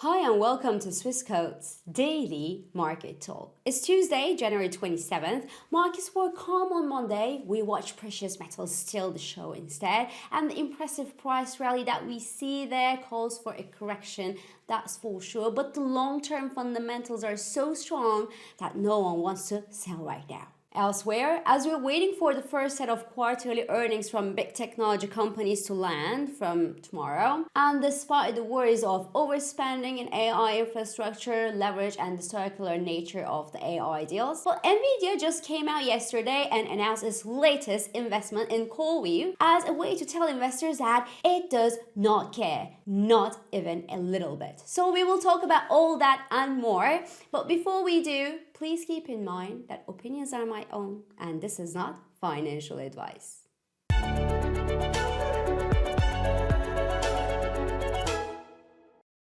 Hi and welcome to Swissquote's Daily Market Talk. It's Tuesday, January 27th. Markets were calm on Monday. We watched precious metals steal the show instead, and the impressive price rally that we see there calls for a correction, that's for sure. But the long-term fundamentals are so strong that no one wants to sell right now. Elsewhere, as we're waiting for the first set of quarterly earnings from big technology companies to land from tomorrow, and despite the worries of overspending in AI infrastructure, leverage, and the circular nature of the AI deals, well, Nvidia just came out yesterday and announced its latest investment in CoreWeave as a way to tell investors that it does not care, not even a little bit. So we will talk about all that and more, but before we do, please keep in mind that opinions are my own and this is not financial advice.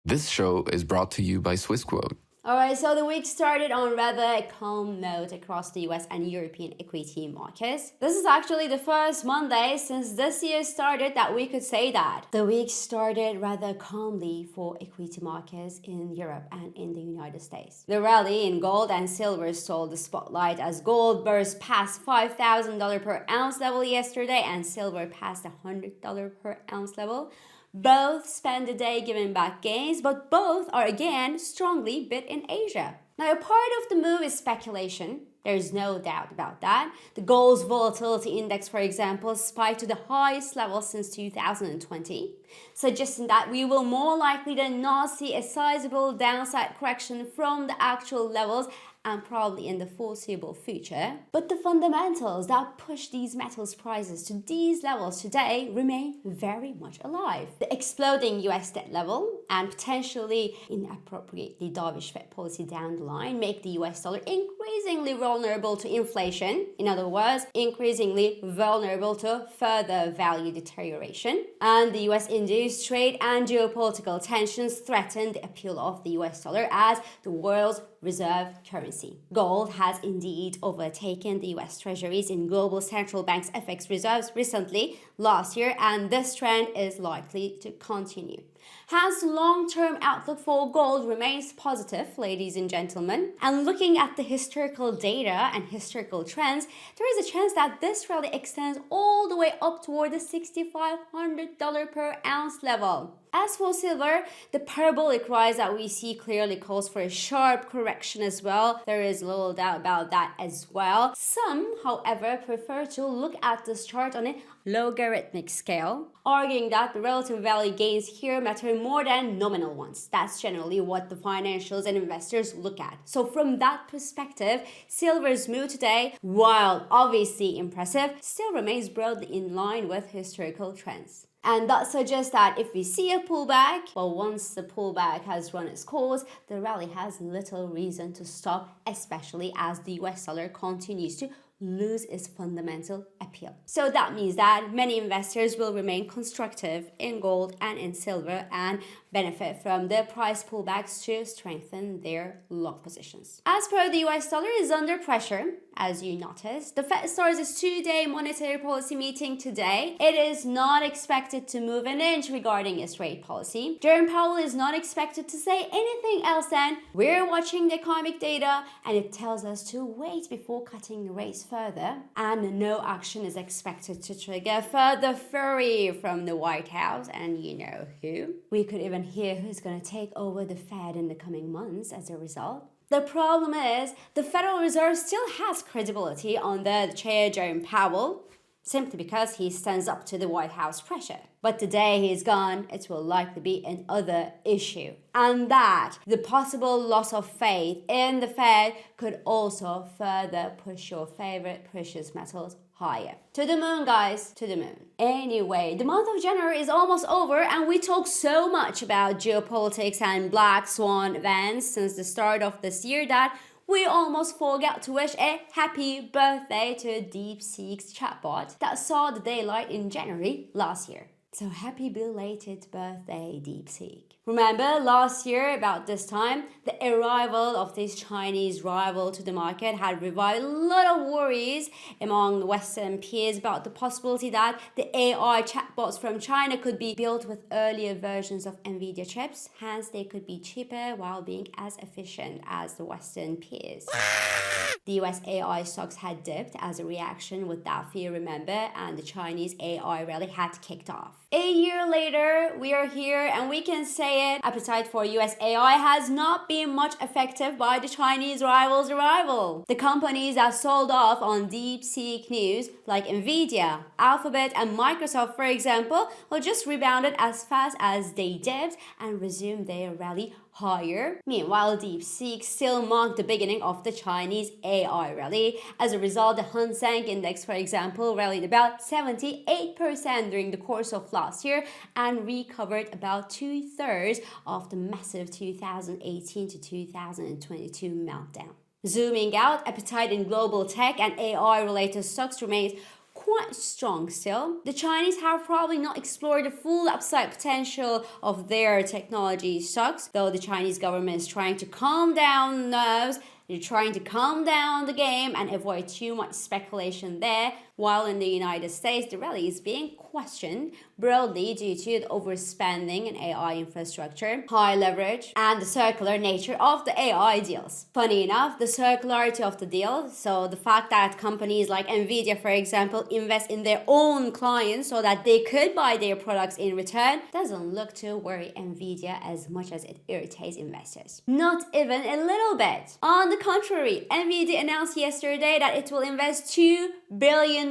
This show is brought to you by Swissquote. Alright, so the week started on rather a calm note across the US and European equity markets. This is actually the first Monday since this year started that we could say that. The week started rather calmly for equity markets in Europe and in the United States. The rally in gold and silver stole the spotlight as gold burst past $5,000 per ounce level yesterday and silver passed $100 per ounce level. Both spend the day giving back gains, but both are again strongly bid in Asia. Now, a part of the move is speculation. There's no doubt about that. The gold's volatility index, for example, spiked to the highest level since 2020, suggesting that we will more likely than not see a sizable downside correction from the actual levels and probably in the foreseeable future. But the fundamentals that push these metals prices to these levels today remain very much alive. The exploding US debt level and potentially inappropriately dovish Fed policy down the line make the US dollar increasingly vulnerable to inflation. In other words, increasingly vulnerable to further value deterioration. And the US-induced trade and geopolitical tensions threaten the appeal of the US dollar as the world's reserve currency. Gold has indeed overtaken the US Treasuries in global central banks' FX reserves recently, last year, and this trend is likely to continue. Hence, the long-term outlook for gold remains positive, ladies and gentlemen. And looking at the historical data and historical trends, there is a chance that this rally extends all the way up toward the $6,500 per ounce level. As for silver, the parabolic rise that we see clearly calls for a sharp correction as well. There is little doubt about that as well. Some, however, prefer to look at this chart on a logarithmic scale, arguing that the relative value gains here matter more than nominal ones. That's generally what the financials and investors look at. So from that perspective, silver's move today, while obviously impressive, still remains broadly in line with historical trends. And that suggests that if we see a pullback, well, once the pullback has run its course, the rally has little reason to stop, especially as the US dollar continues to lose its fundamental appeal. So that means that many investors will remain constructive in gold and in silver and benefit from the price pullbacks to strengthen their long positions. As per the US dollar is under pressure, as you noticed, the Fed starts its two-day monetary policy meeting today. It is not expected to move an inch regarding its rate policy. Jerome Powell is not expected to say anything else than we're watching the economic data and it tells us to wait before cutting the rates further, and no action is expected to trigger further fury from the White House and you know who. We could even hear who's going to take over the Fed in the coming months as a result. The problem is the Federal Reserve still has credibility under the chair Jerome Powell, simply because he stands up to the White House pressure. But the day he's gone, it will likely be another issue. And that the possible loss of faith in the Fed could also further push your favorite precious metals higher. To the moon, guys, to the moon. Anyway, the month of January is almost over and we talk so much about geopolitics and black swan events since the start of this year that we almost forgot to wish a happy birthday to DeepSeek's chatbot that saw the daylight in January last year. So happy belated birthday, DeepSeek. Remember last year about this time, the arrival of this Chinese rival to the market had revived a lot of worries among Western peers about the possibility that the AI chatbots from China could be built with earlier versions of NVIDIA chips, hence they could be cheaper while being as efficient as the Western peers. The US AI stocks had dipped as a reaction with that fear, remember, and the Chinese AI rally had kicked off. A year later, we are here and we can say it, appetite for US AI has not been much affected by the Chinese rival's arrival. The companies that sold off on DeepSeek news, like Nvidia, Alphabet, and Microsoft, for example, well, just rebounded as fast as they dipped and resumed their rally higher. Meanwhile, DeepSeek still marked the beginning of the Chinese AI rally. As a result, the Hang Seng Index, for example, rallied about 78% during the course of last year and recovered about 2/3 of the massive 2018 to 2022 meltdown. Zooming out, appetite in global tech and AI-related stocks remains quite strong still. The Chinese have probably not explored the full upside potential of their technology stocks, though the Chinese government is trying to calm down nerves. They're trying to calm down the game and avoid too much speculation there, while in the United States, the rally is being questioned broadly due to the overspending in AI infrastructure, high leverage, and the circular nature of the AI deals. Funny enough, the circularity of the deal, so the fact that companies like Nvidia, for example, invest in their own clients so that they could buy their products in return, doesn't look to worry Nvidia as much as it irritates investors. Not even a little bit. On the contrary, Nvidia announced yesterday that it will invest $2 billion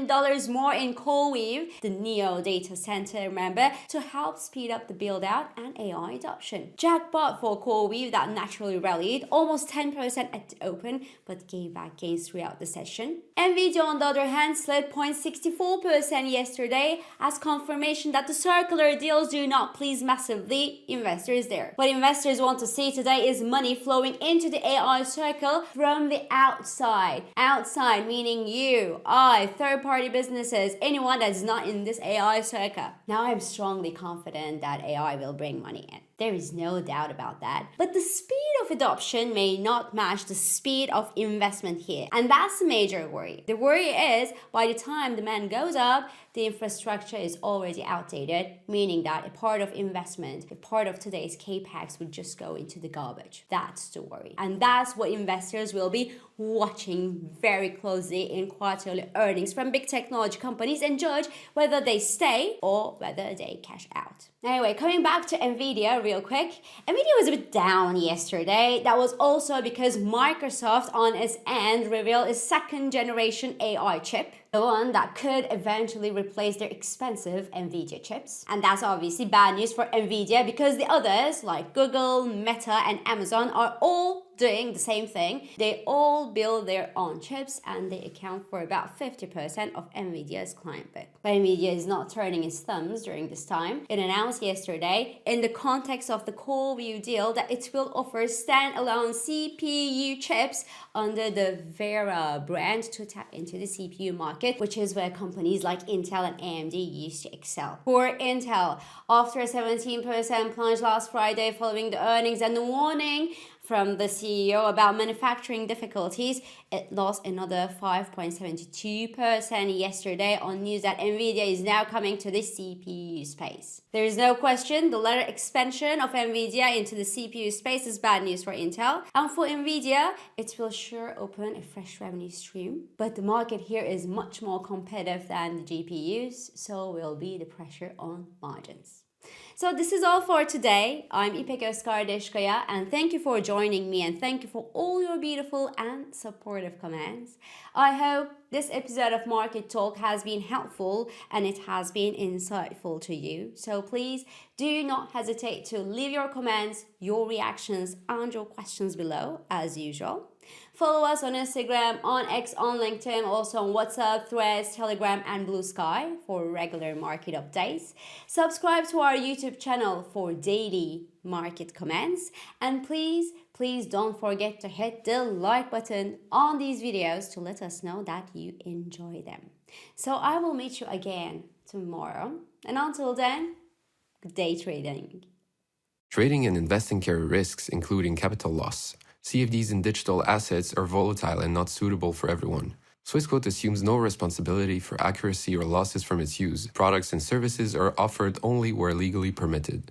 more in CoreWeave, the NEO data center, remember, to help speed up the build out and AI adoption. Jackpot for CoreWeave that naturally rallied almost 10% at the open but gave back gains throughout the session. Nvidia, on the other hand, slid 0.64% yesterday as confirmation that the circular deals do not please massively investors there. What investors want to see today is money flowing into the AI circle from the outside. Outside meaning you, I, third-party businesses, anyone that's not in this AI circle. Now I'm strongly confident that AI will bring money in. There is no doubt about that. But the speed of adoption may not match the speed of investment here. And that's a major worry. The worry is by the time demand goes up, the infrastructure is already outdated, meaning that a part of investment, a part of today's capex would just go into the garbage. That's the worry. And that's what investors will be watching very closely in quarterly earnings from big technology companies and judge whether they stay or whether they cash out. Anyway, coming back to Nvidia real quick. Nvidia was a bit down yesterday. That was also because Microsoft on its end revealed its second generation AI chip, the one that could eventually replace their expensive Nvidia chips. And that's obviously bad news for Nvidia because the others like Google, Meta, and Amazon are all doing the same thing. They all build their own chips and they account for about 50% of Nvidia's client book. But Nvidia is not turning its thumbs during this time. It announced yesterday in the context of the CoreWeave deal that it will offer standalone CPU chips under the Vera brand to tap into the CPU market, which is where companies like Intel and AMD used to excel. For Intel, after a 17% plunge last Friday following the earnings and the warning from the CEO about manufacturing difficulties, it lost another 5.72% yesterday on news that Nvidia is now coming to the CPU space. There is no question the latter expansion of Nvidia into the CPU space is bad news for Intel. And for Nvidia, it will sure open a fresh revenue stream. But the market here is much more competitive than the GPUs, so will be the pressure on margins. So this is all for today. I'm İpek Özkardeskaya and thank you for joining me and thank you for all your beautiful and supportive comments. I hope this episode of Market Talk has been helpful and it has been insightful to you. So please do not hesitate to leave your comments, your reactions and your questions below as usual. Follow us on Instagram, on X, on LinkedIn, also on WhatsApp, Threads, Telegram, and Blue Sky for regular market updates. Subscribe to our YouTube channel for daily market comments. And please don't forget to hit the like button on these videos to let us know that you enjoy them. So I will meet you again tomorrow. And until then, good day trading. Trading and investing carry risks, including capital loss. CFDs in digital assets are volatile and not suitable for everyone. Swissquote assumes no responsibility for accuracy or losses from its use. Products and services are offered only where legally permitted.